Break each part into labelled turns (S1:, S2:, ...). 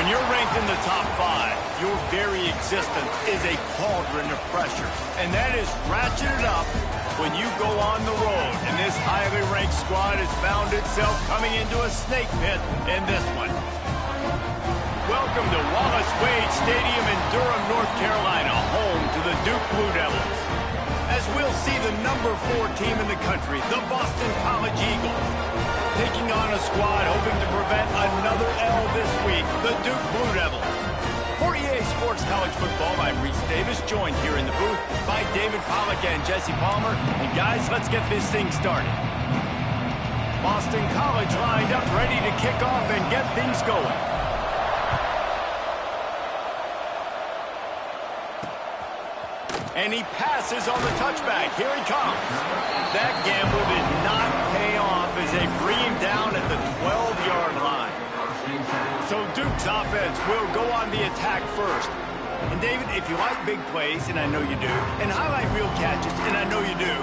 S1: When you're ranked in the top 5, your very existence is a cauldron of pressure. And that is ratcheted up when you go on the road. And this highly ranked squad has found itself coming into a snake pit in this one. Welcome to Wallace Wade Stadium in Durham, North Carolina, home to the Duke Blue Devils. As we'll see the number 4 team in the country, the Boston College Eagles, taking on a squad hoping to prevent another L this week, the Duke Blue Devils. For EA Sports College Football, I'm Reese Davis, joined here in the booth by David Pollack and Jesse Palmer. And guys, let's get this thing started. Boston College lined up, ready to kick off and get things going. And he passes on the touchback. Here he comes. That gamble did not pay off as they bring him down at the 12-yard line. So Duke's offense will go on the attack first. And David, if you like big plays, and I know you do, and highlight real catches, and I know you do,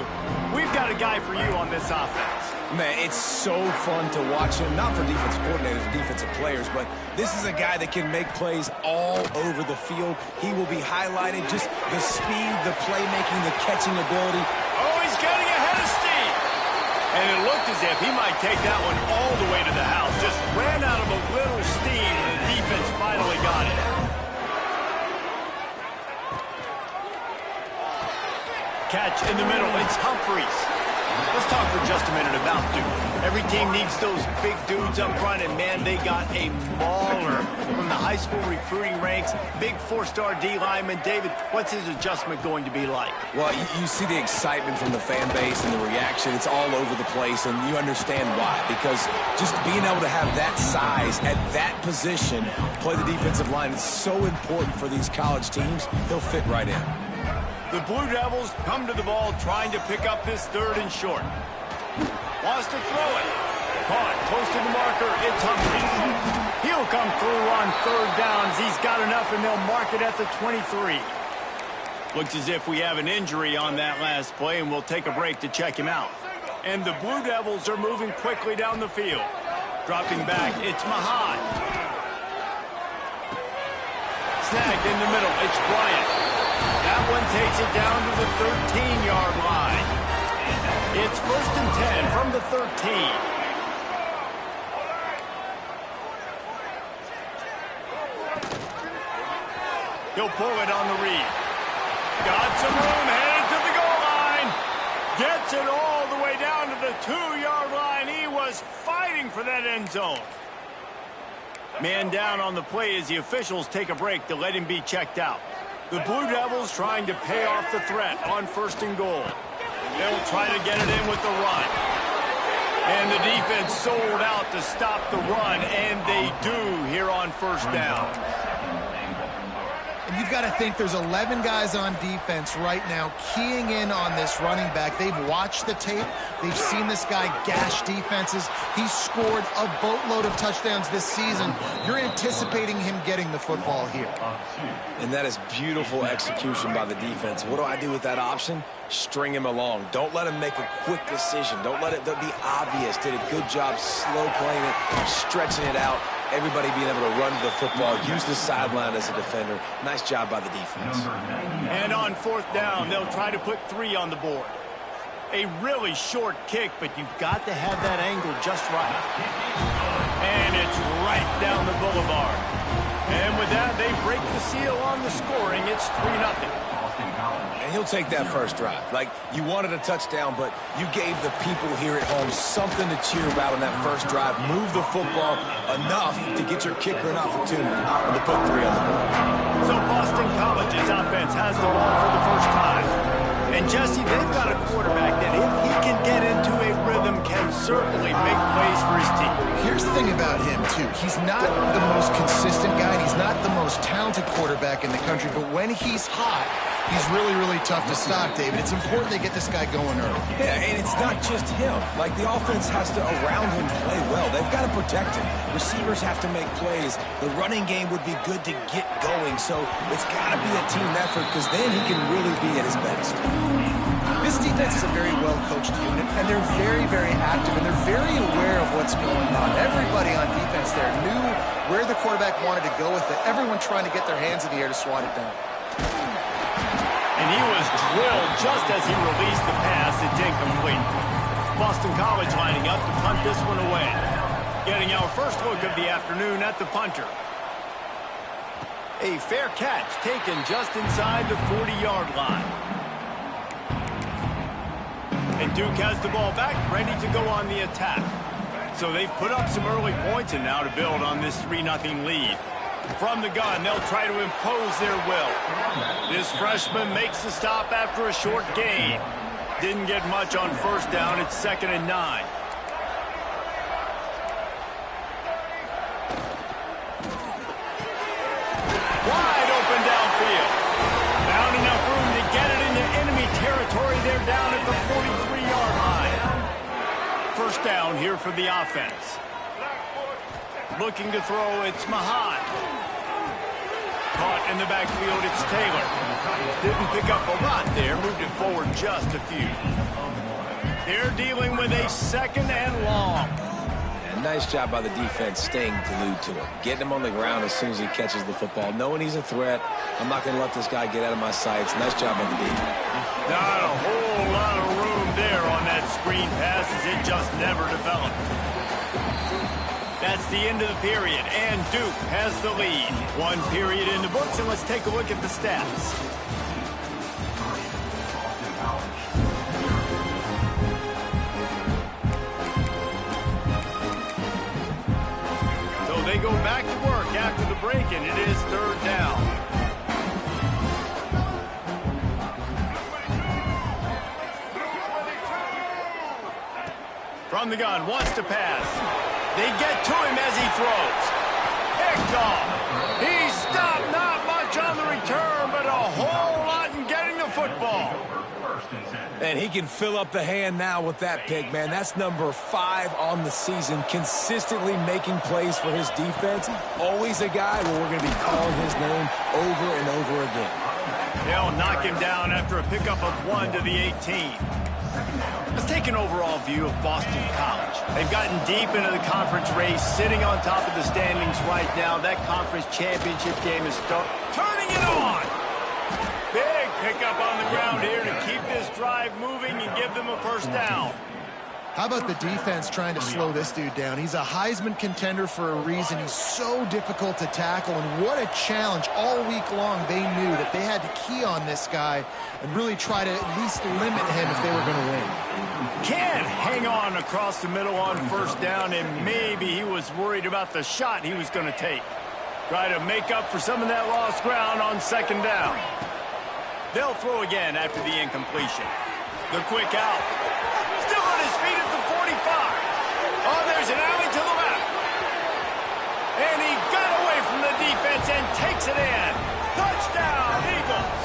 S1: we've got a guy for you on this offense.
S2: Man, it's so fun to watch him, not for defensive coordinators and defensive players, but this is a guy that can make plays all over the field. He will be highlighted, just the speed, the playmaking, the catching ability.
S1: Oh, he's getting ahead of steam. And it looked as if he might take that one all the way to the house. Just ran out of a little steam, and the defense finally got it. Catch in the middle, it's Humphreys. Let's talk for just a minute about Duke. Every team needs those big dudes up front, and man, they got a mauler from the high school recruiting ranks. Big 4-star D lineman. David, what's his adjustment going to be like?
S2: Well, you see the excitement from the fan base and the reaction. It's all over the place, and you understand why. Because just being able to have that size at that position, play the defensive line, is so important for these college teams. He'll fit right in.
S1: The Blue Devils come to the ball trying to pick up this 3rd and short. Wants to throw it. Caught close to the marker. It's Humphreys. He'll come through on 3rd downs. He's got enough, and they'll mark it at the 23. Looks as if we have an injury on that last play, and we'll take a break to check him out. And the Blue Devils are moving quickly down the field. Dropping back, it's Mahad. Snagged in the middle, it's Bryant. That one takes it down to the 13-yard line. It's 1st and 10 from the 13. He'll pull it on the read. Got some room, headed to the goal line. Gets it all the way down to the 2-yard line. He was fighting for that end zone. Man down on the play as the officials take a break to let him be checked out. The Blue Devils trying to pay off the threat on 1st and goal. They'll try to get it in with the run. And the defense sold out to stop the run, and they do here on 1st down.
S3: And you've got to think there's 11 guys on defense right now keying in on this running back. They've watched the tape. They've seen this guy gash defenses. He's scored a boatload of touchdowns this season. You're anticipating him getting the football here.
S2: And that is beautiful execution by the defense. What do I do with that option? String him along. Don't let him make a quick decision. Don't let it be obvious. Did a good job slow playing it, stretching it out. Everybody being able to run to the football, use the sideline as a defender. Nice job by the defense.
S1: And on 4th down, they'll try to put 3 on the board. A really short kick, but you've got to have that angle just right. And it's right down the boulevard. And with that, they break the seal on the scoring. It's 3-0.
S2: And he'll take that first drive. Like, you wanted a touchdown, but you gave the people here at home something to cheer about on that first drive. Move the football enough to get your kicker an opportunity and to put 3 on the board.
S1: So Boston College's offense has the ball for the first time. And Jesse, they've got a quarterback that if he can get into a rhythm, can certainly make plays for his team.
S3: Here's the thing about him, too. He's not the most consistent guy. He's not the most talented quarterback in the country. But when he's hot, he's really, really tough to stop, David. It's important they get this guy going early.
S2: Yeah, and it's not just him. Like, the offense has to, around him, play well. They've got to protect him. Receivers have to make plays. The running game would be good to get going. So it's got to be a team effort because then he can really be at his best.
S3: This defense is a very well-coached unit, and they're very, very active, and they're very aware of what's going on. Everybody on defense there knew where the quarterback wanted to go with it. Everyone trying to get their hands in the air to swat it down.
S1: And he was drilled just as he released the pass. It's incomplete. Boston College lining up to punt this one away. Getting our first look of the afternoon at the punter. A fair catch taken just inside the 40-yard line. And Duke has the ball back, ready to go on the attack. So they've put up some early points and now to build on this 3-0 lead. From the gun, they'll try to impose their will. This freshman makes the stop after a short gain. Didn't get much on first down. It's 2nd and 9. Wide open downfield. Found enough room to get it into enemy territory. They're down at the 43-yard line. First down here for the offense. Looking to throw, it's Mahan. Caught in the backfield, it's Taylor. Didn't pick up a lot there, moved it forward just a few. They're dealing with a 2nd and long.
S2: And nice job by the defense staying glued to him. Getting him on the ground as soon as he catches the football. Knowing he's a threat, I'm not going to let this guy get out of my sights. Nice job by the defense.
S1: Not a whole lot of room there on that screen pass as it just never developed. That's the end of the period, and Duke has the lead. 1 period in the books, and let's take a look at the stats. So they go back to work after the break, and it is 3rd down. From the gun, wants to pass. They get to him as he throws. Picked off. He stopped, not much on the return, but a whole lot in getting the football.
S2: And he can fill up the hand now with that pick, man. That's number 5 on the season, consistently making plays for his defense. Always a guy where we're going to be calling his name over and over again.
S1: They'll knock him down after a pickup of 1 to the 18. Let's take an overall view of Boston College. They've gotten deep into the conference race, sitting on top of the standings right now. That conference championship game is turning it on. Big pickup on the ground here to keep this drive moving and give them a first down.
S3: How about the defense trying to slow this dude down? He's a Heisman contender for a reason. He's so difficult to tackle, and what a challenge. All week long, they knew that they had to key on this guy and really try to at least limit him if they were going to win.
S1: Can't hang on across the middle on first down, and maybe he was worried about the shot he was going to take. Try to make up for some of that lost ground on 2nd down. They'll throw again after the incompletion. The quick out. Still on his feet at the 45. Oh, there's an alley to the left. And he got away from the defense and takes it in. Touchdown, Eagles.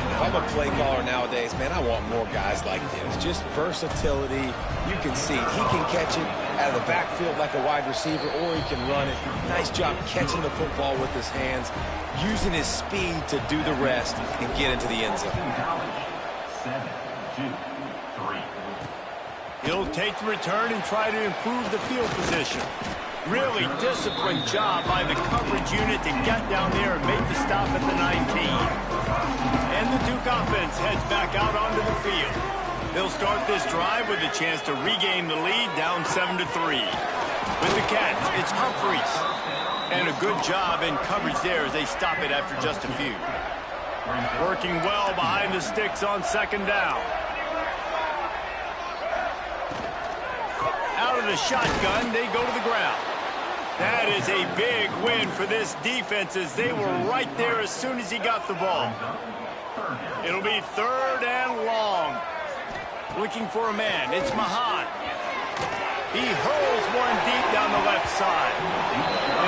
S2: If I'm a play caller nowadays, man, I want more guys like this. Just versatility. You can see he can catch it out of the backfield like a wide receiver, or he can run it. Nice job catching the football with his hands, using his speed to do the rest and get into the end zone.
S4: 7, 2, 3.
S1: He'll take the return and try to improve the field position. Really disciplined job by the coverage unit to get down there and make the stop at the 19. And the Duke offense heads back out onto the field. They'll start this drive with a chance to regain the lead, down 7-3. With the catch, it's Humphreys. And a good job in coverage there as they stop it after just a few. Working well behind the sticks on 2nd down. Out of the shotgun, they go to the ground. That is a big win for this defense as they were right there as soon as he got the ball. It'll be 3rd and long. Looking for a man. It's Mahan. He hurls one deep down the left side.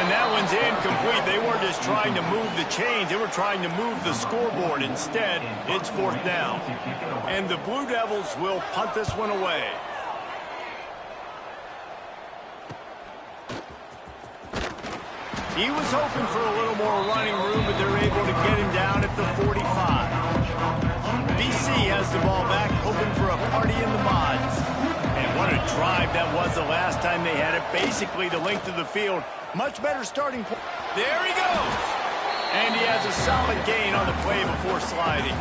S1: And that one's incomplete. They weren't just trying to move the chains. They were trying to move the scoreboard. Instead, it's 4th down. And the Blue Devils will punt this one away. He was hoping for a little more running room, but they're able to get him down at the 45. BC time they had it, basically the length of the field. Much better starting point. There he goes. And he has a solid gain on the play before sliding.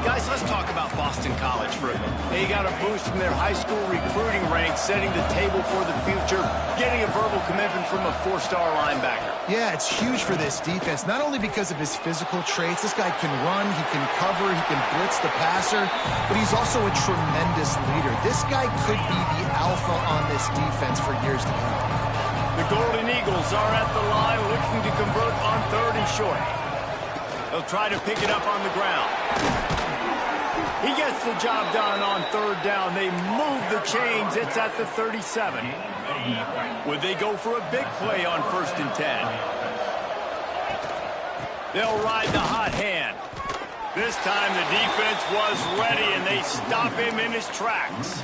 S5: Guys, let's talk about Boston College for a minute.
S1: They got a boost from their high school recruiting ranks, setting the table for the future, getting a verbal commitment from a 4-star linebacker.
S3: Yeah, it's huge for this defense, not only because of his physical traits. This guy can run, he can cover, he can blitz the passer, but he's also a tremendous leader. This guy could be the alpha on this defense for years to come.
S1: The Golden Eagles are at the line looking to convert on 3rd and short. They'll try to pick it up on the ground. He gets the job done on 3rd down. They move the chains. It's at the 37. Would they go for a big play on 1st and 10? They'll ride the hot hand. This time the defense was ready, and they stop him in his tracks.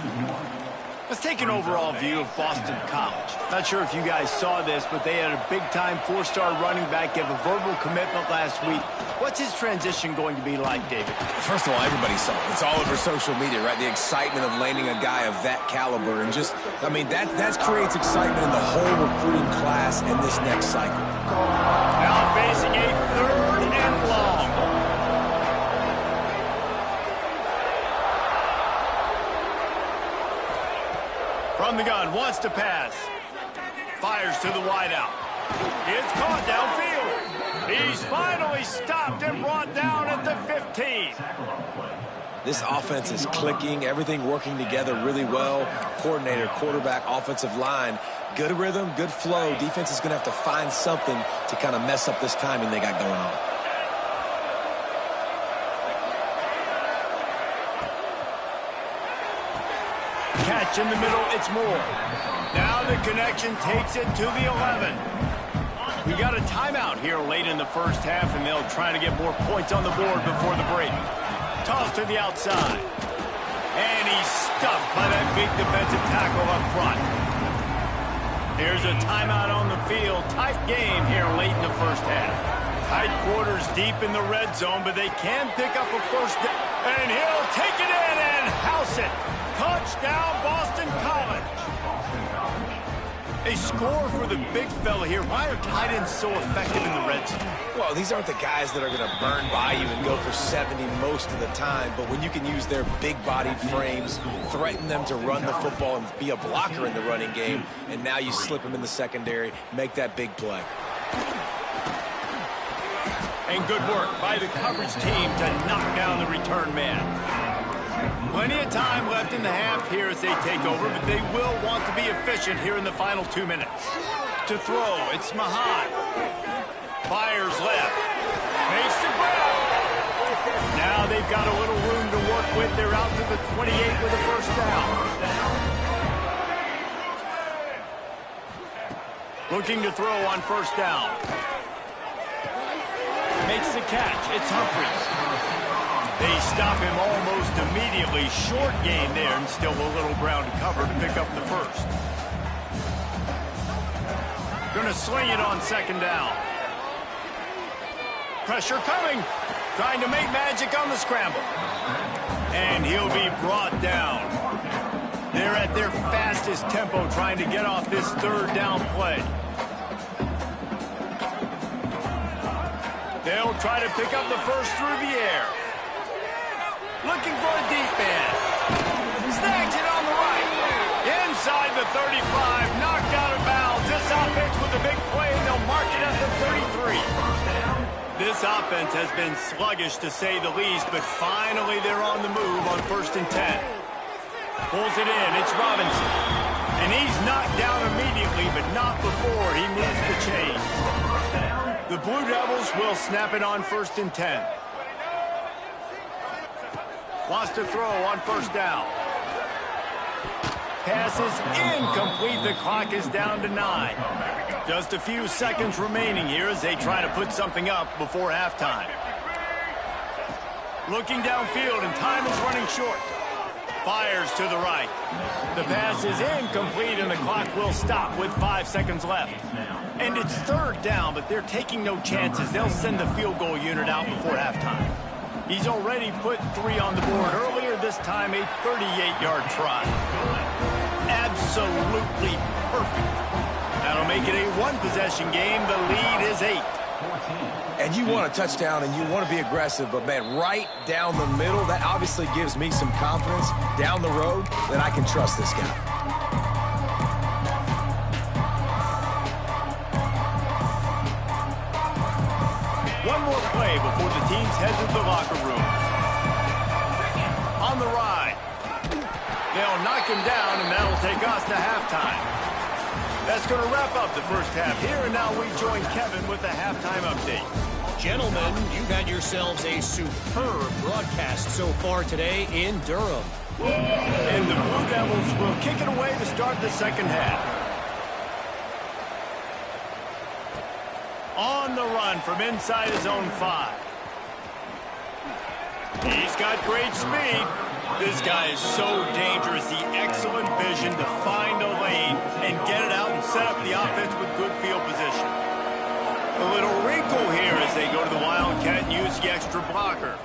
S1: Let's take an overall view of Boston College. Not sure if you guys saw this, but they had a big-time 4-star running back give a verbal commitment last week. What's his transition going to be like, David?
S2: First of all, everybody saw it. It's all over social media, right? The excitement of landing a guy of that caliber. And just, I mean, that creates excitement in the whole recruiting class in this next cycle.
S1: Now facing a 3rd and long. From the gun, wants to pass. Fires to the wideout. It's caught downfield. He's finally stopped and brought down at the 15.
S2: This offense is clicking, everything working together really well. Coordinator, quarterback, offensive line, good rhythm, good flow. Defense is going to have to find something to kind of mess up this timing they got going on.
S1: Catch in the middle, it's Moore. Now the connection takes it to the 11. We got a timeout here late in the first half, and they'll try to get more points on the board before the break. Toss to the outside. And he's stuffed by that big defensive tackle up front. Here's a timeout on the field. Tight game here late in the first half. Tight quarters deep in the red zone, but they can pick up a first down. And he'll take it in and house it. Touchdown, Boston College. A score for the big fella here. Why are tight ends so effective in the red zone?
S2: Well, these aren't the guys that are going to burn by you and go for 70 most of the time, but when you can use their big-bodied frames, threaten them to run the football and be a blocker in the running game, and now you slip them in the secondary, make that big play.
S1: And good work by the coverage team to knock down the return man. Plenty of time left in the half here as they take over, but they will want to be efficient here in the final 2 minutes. To throw, it's Mahan. Fires left. Makes the grab. Now they've got a little room to work with. They're out to the 28 with a first down. Looking to throw on first down. Makes the catch. It's Humphries. They stop him almost immediately. Short gain there, and still a little ground to cover to pick up the first. Gonna sling it on 2nd down. Pressure coming. Trying to make magic on the scramble. And he'll be brought down. They're at their fastest tempo trying to get off this 3rd down play. They'll try to pick up the first through the air. Looking for a deep man. Snags it on the right. Inside the 35. Knocked out of bounds. This offense with a big play, and they'll mark it at the 33. This offense has been sluggish, to say the least, but finally they're on the move on 1st and 10. Pulls it in. It's Robinson. And he's knocked down immediately, but not before he moves the chains. The Blue Devils will snap it on 1st and 10. Wants to throw on 1st down. Pass is incomplete. The clock is down to 9. Just a few seconds remaining here as they try to put something up before halftime. Looking downfield, and time is running short. Fires to the right. The pass is incomplete, and the clock will stop with 5 seconds left. And it's 3rd down, but they're taking no chances. They'll send the field goal unit out before halftime. He's already put 3 on the board earlier, this time a 38-yard try. absolutely perfect. That'll make it a one-possession game. The lead is 8.
S2: And you want a touchdown and you want to be aggressive, but, man, right down the middle, that obviously gives me some confidence down the road that I can trust this guy.
S1: One more play before the teams head to the locker rooms. On the ride. They'll knock him down, and that'll take us to halftime. That's going to wrap up the first half here, and now we join Kevin with the halftime update.
S6: Gentlemen, you've had yourselves a superb broadcast so far today in Durham.
S1: And the Blue Devils will kick it away to start the second half. On the run from inside his own 5. He's got great speed. This guy is so dangerous. The excellent vision to find a lane and get it out and set up the offense with good field position. A little wrinkle here as they go to the Wildcat and use the extra blocker.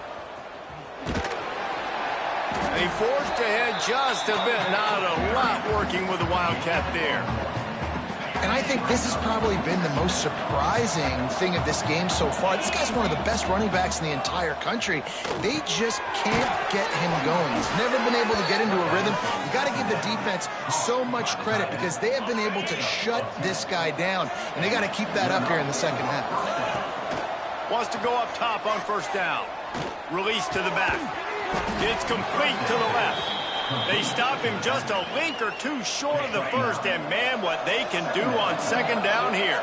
S1: They forced ahead just a bit. Not a lot working with the Wildcat there.
S3: And I think this has probably been the most surprising thing of this game so far. This guy's one of the best running backs in the entire country. They just can't get him going. He's never been able to get into a rhythm. You got to give the defense so much credit because they have been able to shut this guy down, and they got to keep that up here in the second half.
S1: Wants to go up top on first down. Release to the back. It's complete to the left. They stop him just a link or two short of the first, and man, what they can do on second down here.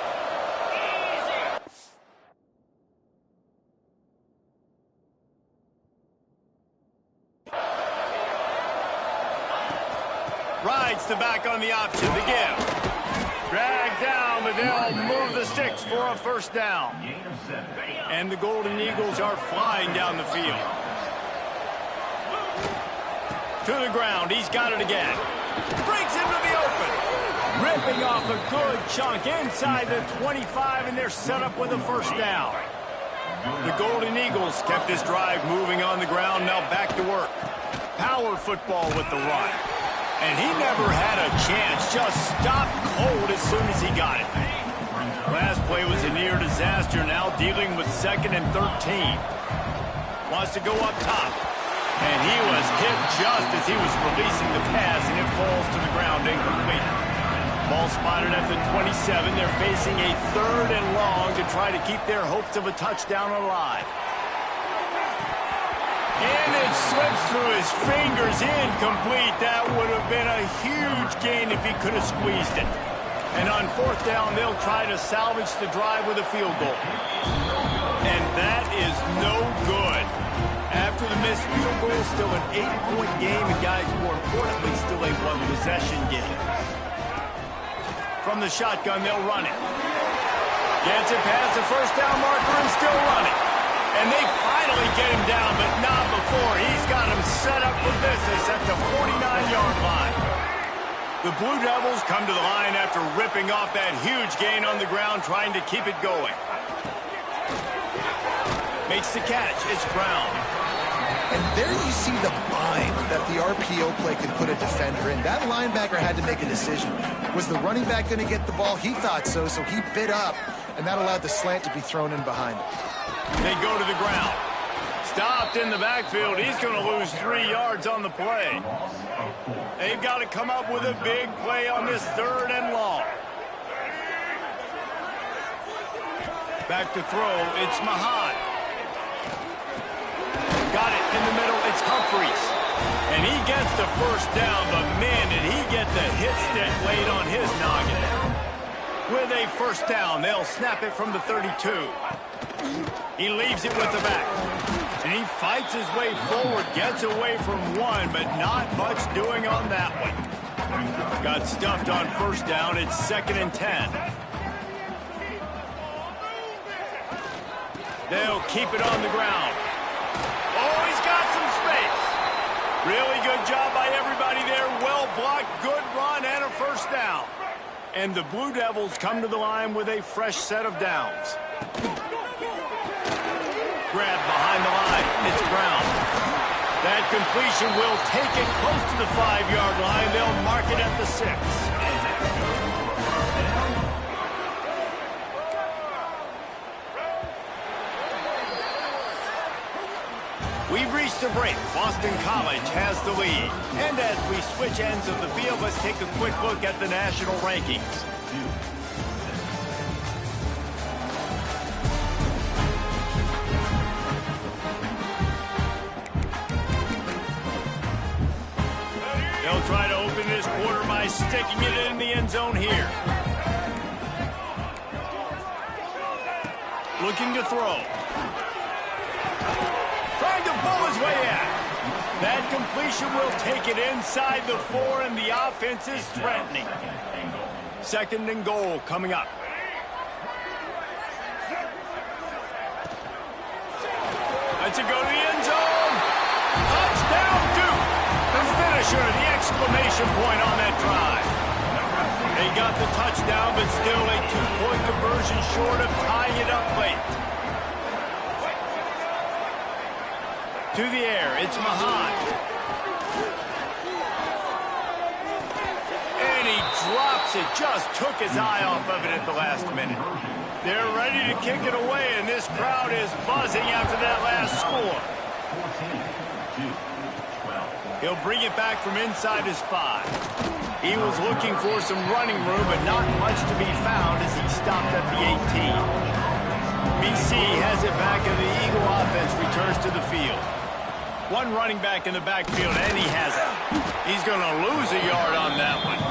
S1: Rides the back on the option to give. Drag down, but they'll move the sticks for a first down. And the Golden Eagles are flying down the field. To the ground, he's got it again. Breaks into the open. Ripping off a good chunk inside the 25, and they're set up with a first down. The Golden Eagles kept this drive moving on the ground, now back to work. Power football with the run. And he never had a chance, just stopped cold as soon as he got it. Last play was a near disaster, now dealing with 2nd and 13. Wants to go up top. And he was hit just as he was releasing the pass, and it falls to the ground incomplete. Ball spotted at the 27. They're facing a 3rd and long to try to keep their hopes of a touchdown alive. And it slips through his fingers, incomplete. That would have been a huge gain if he could have squeezed it. And on 4th down, they'll try to salvage the drive with a field goal. And that is no good. After the missed field goal, still an 8-point game, and guys, more importantly, still a one-possession game. From the shotgun, they'll run it. Gets it past the first down marker and still running. And they finally get him down, but not before. He's got him set up for business at the 49-yard line. The Blue Devils come to the line after ripping off that huge gain on the ground, trying to keep it going. Makes the catch. It's Brown.
S3: And there you see the bind that the RPO play can put a defender in. That linebacker had to make a decision. Was the running back going to get the ball? He thought so, so he bit up, and that allowed the slant to be thrown in behind him.
S1: They go to the ground. Stopped in the backfield. He's going to lose 3 yards on the play. They've got to come up with a big play on this 3rd and long. Back to throw. It's Mahan. Got it in the middle. It's Humphreys. And he gets the first down, but man, did he get the hit stick laid on his noggin. With a first down, they'll snap it from the 32. He leaves it with the back. And he fights his way forward, gets away from one, but not much doing on that one. Got stuffed on first down. It's 2nd and 10. They'll keep it on the ground. Oh, he's got some space. Really good job by everybody there. Well blocked, good run, and a first down. And the Blue Devils come to the line with a fresh set of downs. Grab behind the line. It's Brown. That completion will take it close to the 5-yard line. They'll mark it at the 6. We've reached a break. Boston College has the lead. And as we switch ends of the field, let's take a quick look at the national rankings. They'll try to open this quarter by sticking it in the end zone here. Looking to throw. Trying to pull his way out. That completion will take it inside the 4, and the offense is threatening. 2nd and goal coming up. Let's it go to the end zone. Touchdown, Duke. The finisher, the exclamation point on that drive. They got the touchdown, but still a 2-point conversion short of tying it up late. To the air, it's Mahan. And he drops it, just took his eye off of it at the last minute. They're ready to kick it away, and this crowd is buzzing after that last score. He'll bring it back from inside his 5. He was looking for some running room, but not much to be found as he stopped at the 18. BC has it back, and the Eagle offense returns to the field. One running back in the backfield, and he has it. He's going to lose a yard on that one.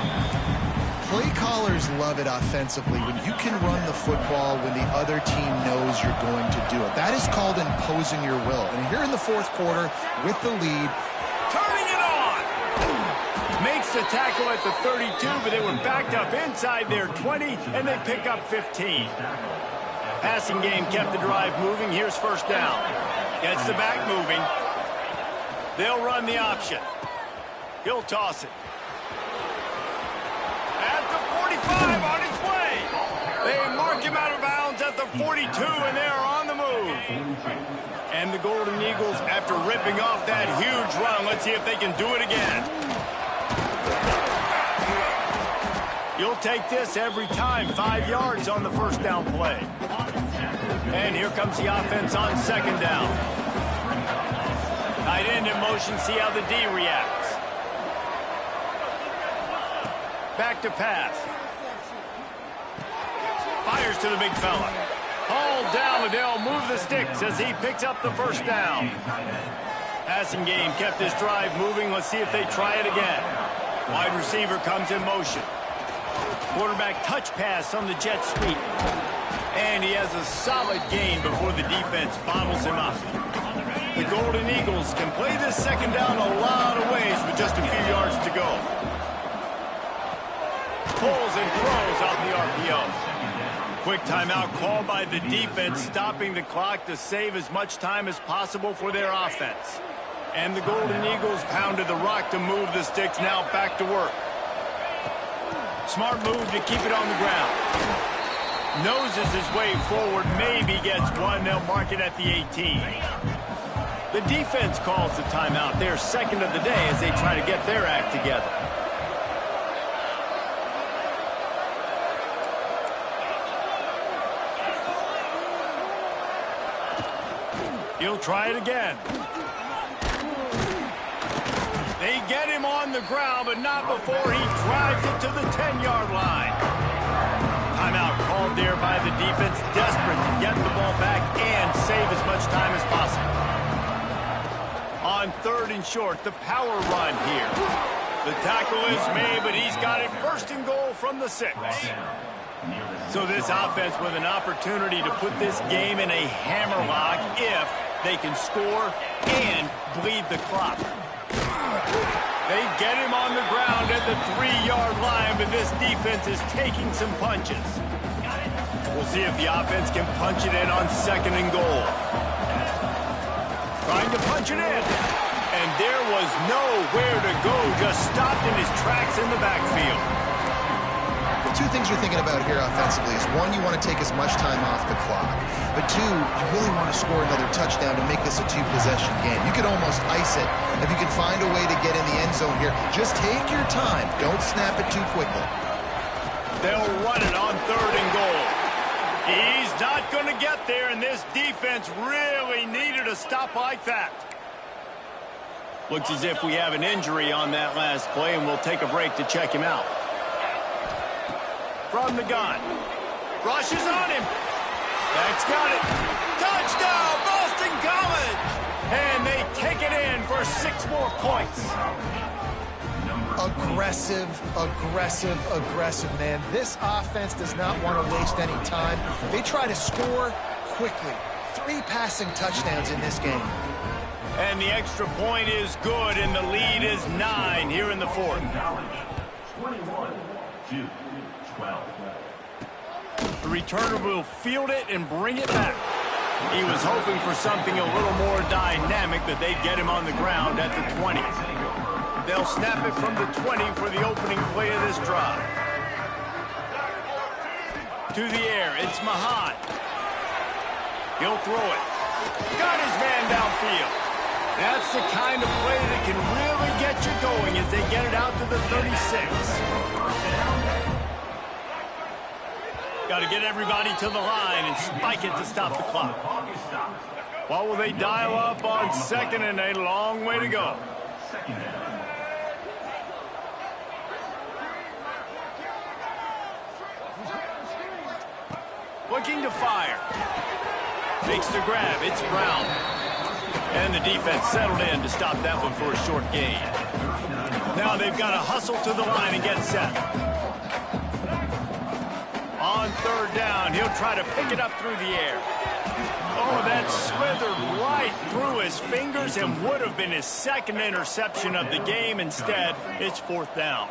S3: Play callers love it offensively when you can run the football when the other team knows you're going to do it. That is called imposing your will. And here in the 4th quarter with the lead.
S1: Turning it on! Makes the tackle at the 32, but they were backed up inside their 20, and they pick up 15. Passing game kept the drive moving. Here's 1st down. Gets the back moving. They'll run the option. He'll toss it. At the 45, on his way. They mark him out of bounds at the 42, and they are on the move. And the Golden Eagles, after ripping off that huge run, let's see if they can do it again. You'll take this every time. 5 yards on the 1st down play. And here comes the offense on 2nd down. Tight end in motion, see how the D reacts. Back to pass. Fires to the big fella. Hauled down, and they'll move the sticks as he picks up the 1st down. Passing game kept this drive moving. Let's see if they try it again. Wide receiver comes in motion. Quarterback touch pass on the jet sweep. And he has a solid gain before the defense bottles him up. The Golden Eagles can play this 2nd down a lot of ways with just a few yards to go. Pulls and throws out the RPO. Quick timeout called by the defense, stopping the clock to save as much time as possible for their offense. And the Golden Eagles pounded the rock to move the sticks, now back to work. Smart move to keep it on the ground. Noses his way forward, maybe gets one. They'll mark it at the 18. The defense calls the timeout. They're 2nd of the day as they try to get their act together. He'll try it again. They get him on the ground, but not before he drives it to the 10-yard line. Timeout called there by the defense, desperate to get the ball back and save as much time as possible. On 3rd and short, the power run here. The tackle is made, but he's got it 1st and goal from the 6. So this offense with an opportunity to put this game in a hammerlock if they can score and bleed the clock. They get him on the ground at the 3-yard line, but this defense is taking some punches. We'll see if the offense can punch it in on 2nd and goal. Trying to punch it in. And there was nowhere to go, just stopped in his tracks in the backfield.
S3: two things you're thinking about here offensively is, one, you want to take as much time off the clock. But two, you really want to score another touchdown to make this a two-possession game. You could almost ice it if you can find a way to get in the end zone here. Just take your time. Don't snap it too quickly.
S1: They'll run it on 3rd and goal. He's not going to get there, and this defense really needed a stop like that. Looks as if we have an injury on that last play, and we'll take a break to check him out. From the gun. Rushes on him. That's got it. Touchdown, Boston College! And they take it in for 6 more points.
S3: Aggressive, aggressive, aggressive, man. This offense does not want to waste any time. They try to score quickly. 3 passing touchdowns in this game.
S1: And the extra point is good, and the lead is 9 here in the 4th.
S4: 21-12.
S1: The returner will field it and bring it back. He was hoping for something a little more dynamic, but they'd get him on the ground at the 20. They'll snap it from the 20 for the opening play of this drive. To the air, it's Mahan. He'll throw it. Got his man downfield. That's the kind of play that can really get you going as they get it out to the 36. Got to get everybody to the line and spike it to stop the clock. What will they dial up on 2nd and a long way to go? Looking to fire. Makes the grab. It's Brown. And the defense settled in to stop that one for a short gain. Now they've got to hustle to the line and get set. On 3rd down, he'll try to pick it up through the air. Oh, that slithered right through his fingers and would have been his 2nd interception of the game. Instead, it's 4th down.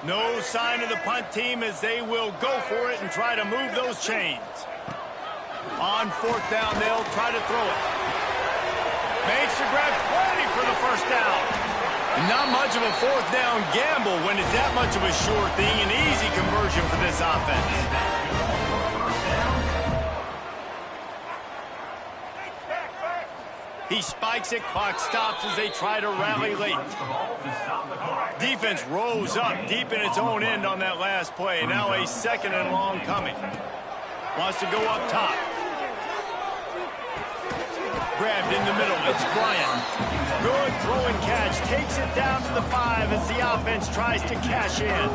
S1: No sign of the punt team as they will go for it and try to move those chains. On 4th down, they'll try to throw it. Makes the grab, plenty for the 1st down. Not much of a 4th down gamble when it's that much of a sure thing. An easy conversion for this offense. He spikes it, clock stops as they try to rally late. Defense rose up deep in its own end on that last play. Now a 2nd and long coming. Wants to go up top. Grabbed in the middle, it's Bryant. Good throw and catch, takes it down to the 5 as the offense tries to cash in.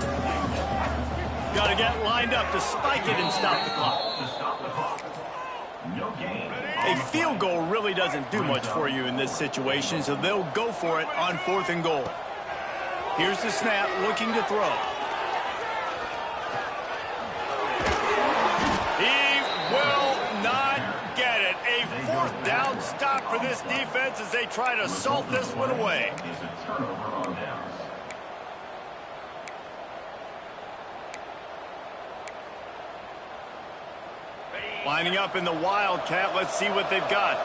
S1: Got to get lined up to spike it and stop the clock. A field goal really doesn't do much for you in this situation, so they'll go for it on 4th and goal. Here's the snap, looking to throw. He will not get it. A 4th down stop for this defense as they try to salt this one away. Lining up in the Wildcat. Let's see what they've got.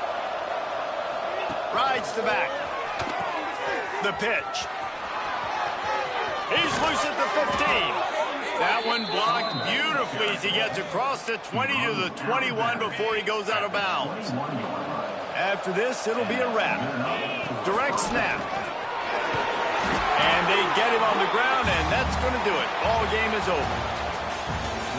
S1: Rides the back. The pitch. He's loose at the 15. That one blocked beautifully as he gets across the 20 to the 21 before he goes out of bounds. After this, it'll be a wrap. Direct snap. And they get him on the ground, and that's going to do it. Ball game is over.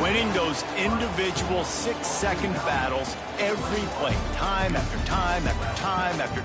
S1: Winning those individual 6-second battles every play, time after time after time after